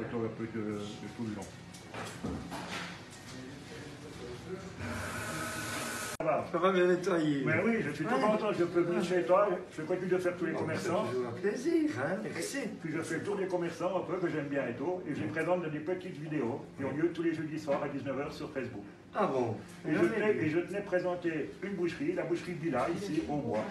photos un peu de tout le long. Ça va bien nettoyer. Mais oui, je suis tout content, je peux venir chez toi, je continue de faire tous les commerçants. C'est toujours un plaisir, hein, merci. Puis je fais le tour des commerçants un peu que j'aime bien et tout, et je les présente dans des petites vidéos qui ont lieu tous les jeudis soirs à 19 h sur Facebook. Ah bon? Et je tenais à présenter une boucherie, la boucherie Villa, ici au bois.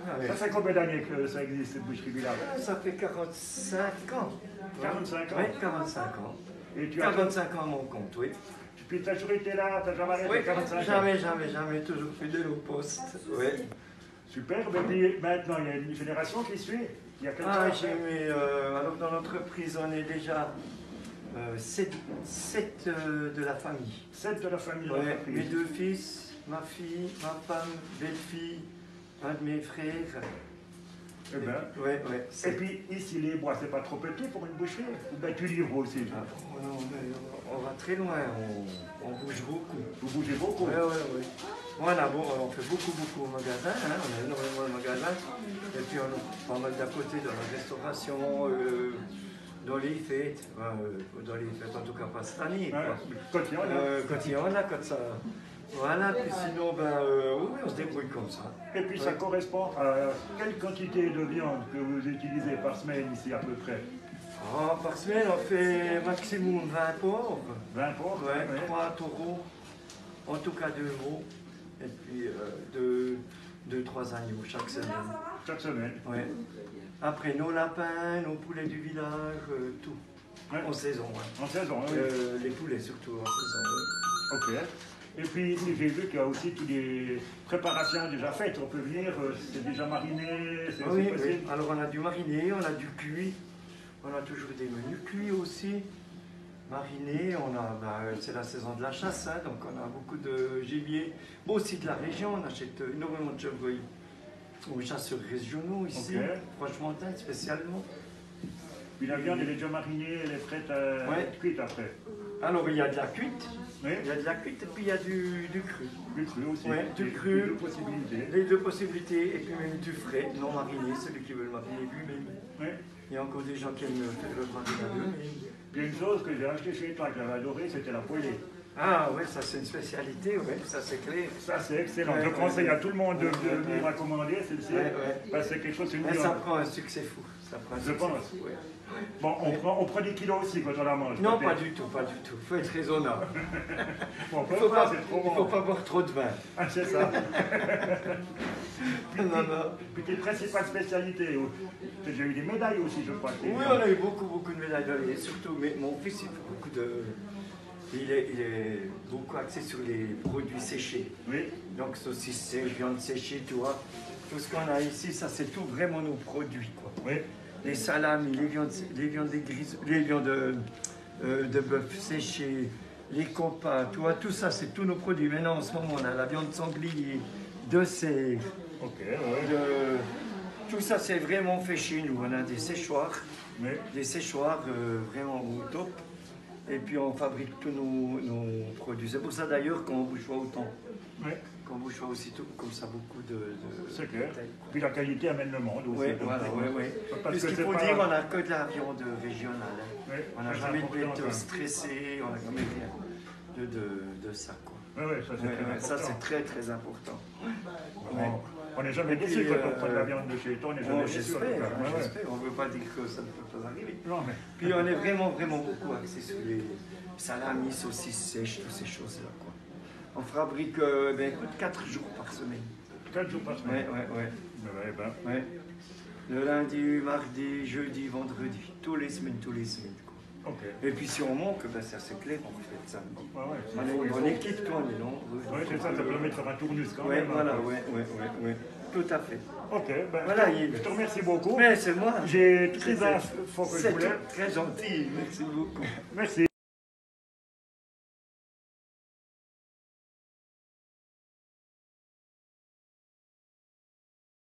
Ah, oui. Ça fait combien d'années que ça existe, cette boucherie Villa? Ça fait 45 ans. 45 ans? Oui, 45 ans. Et tu as 45 ans à mon compte, oui. Puis tu as toujours été là, tu n'as jamais arrêté Oui, 45 ans? jamais, toujours fidèle au poste. Oui. Super, mais puis maintenant il y a une génération qui suit. Il y a quelqu'un. Ah, j'ai mis, alors dans l'entreprise, on est déjà 7 de la famille. 7 de la famille. Ouais, mes 2 fils, ma fille, ma femme, belle-fille, un de mes frères. Eh ben, ouais, et puis ici les bois, c'est pas trop petit pour une boucherie? Ou bien tu livres aussi? Ah, non, on va très loin, on bouge beaucoup. Vous bougez beaucoup? Oui. Voilà, bon, on fait beaucoup au magasin, hein, on a énormément de magasins. Et puis on a pas mal d'à côté dans la restauration, dans les fêtes, en tout cas pas cette année. Quand il y en a. Quand il y en a, quand ça. Voilà, puis sinon, oui, on se débrouille comme ça. Et puis ça correspond à quelle quantité de viande que vous utilisez par semaine ici à peu près? Par semaine, on fait maximum 20 porcs. 20 porcs? Ouais, 3 taureaux, en tout cas 2 veaux, et puis 2-3 agneaux chaque semaine. Chaque semaine? Ouais. Après, nos lapins, nos poulets du village, tout. Ouais. En saison. Ouais. En saison, oui. Les poulets surtout en saison, oui. Ok. Et puis ici, j'ai vu qu'il y a aussi toutes les préparations déjà faites. On peut venir, c'est déjà mariné, c'est oui, possible. Oui. Alors on a du mariné, on a du cuit, on a toujours des menus cuits aussi. Mariné, c'est la saison de la chasse, hein, donc on a beaucoup de gibier. Bon, aussi de la région, on achète énormément de chevreuils aux chasseurs régionaux ici, Franche-Montagne spécialement. Puis la viande, elle est déjà marinée, elle est prête à être cuite après. Alors il y a de la cuite, oui. Il y a de la cuite et puis il y a du cru. Du cru aussi. Oui, du cru. Les deux possibilités. Les 2 possibilités, et puis même du frais, non mariné, celui qui veut le mariner lui-même. Oui. Il y a encore des gens qui aiment faire le mariner à eux. Il y a une chose que j'ai achetée chez toi que j'avais adoré, c'était la poêlée. Ah oui, ça c'est une spécialité, oui, ça c'est clair. Ça c'est excellent. Je conseille à tout le monde de venir à commander celle-ci. Parce que c'est quelque chose, c'est une viande. Ça prend un succès fou. Ça prend un succès fou. Ouais. Bon, on prend des kilos aussi quand on la mange. Non, pas du tout, pas du tout. Il faut être raisonnable. Bon, il ne faut pas boire trop de vin. Ah, c'est ça. Non. Puis tes principales spécialités, j'ai eu des médailles aussi, je crois. Oui, on a eu beaucoup de médailles d'or, et surtout, mais mon fils, il fait beaucoup de... Il est beaucoup axé sur les produits séchés. Oui. Donc saucisses sèches, viande séchée, tu vois. Tout ce qu'on a ici, ça c'est tout vraiment nos produits, quoi. Oui. Les salamis, les viandes de bœuf séchées, les compas, tu vois, tout ça c'est tous nos produits. Maintenant en ce moment on a la viande sanglier, de cerf, tout ça c'est vraiment fait chez nous. On a des séchoirs, vraiment au top. Et puis on fabrique tous nos produits. C'est pour ça d'ailleurs qu'on bouge autant. Oui. Qu'on bouge aussi tout, comme ça beaucoup de c'est clair. Puis la qualité amène le monde aussi. Oui, voilà, oui. Parce qu'il faut dire, on n'a que de la viande régionale. Hein. Oui, on n'a jamais de bête stressée, on n'a jamais rien de ça. Quoi. Oui, ça c'est très très important. On n'est jamais déçu quand on prend de la viande de chez toi, on n'est jamais déçu. J'espère, on ne veut pas dire que ça ne peut pas arriver. Non, mais... Puis on est vraiment beaucoup axé sur les salamis, saucisses sèches, toutes ces choses-là. On fabrique 4 jours par semaine. 4 jours par semaine? Oui. Le lundi, mardi, jeudi, vendredi, tous les semaines. Quoi. Okay. Et puis si on manque, ça c'est clair, on fait ça. On est une bonne équipe, toi, on est long. Oui, c'est ça permet de faire un tournus quand même. Oui, tout à fait. Ok, voilà, je te remercie beaucoup. Mais c'est moi. J'ai toutes les infos que je voulais. C'est très gentil, merci beaucoup. Merci.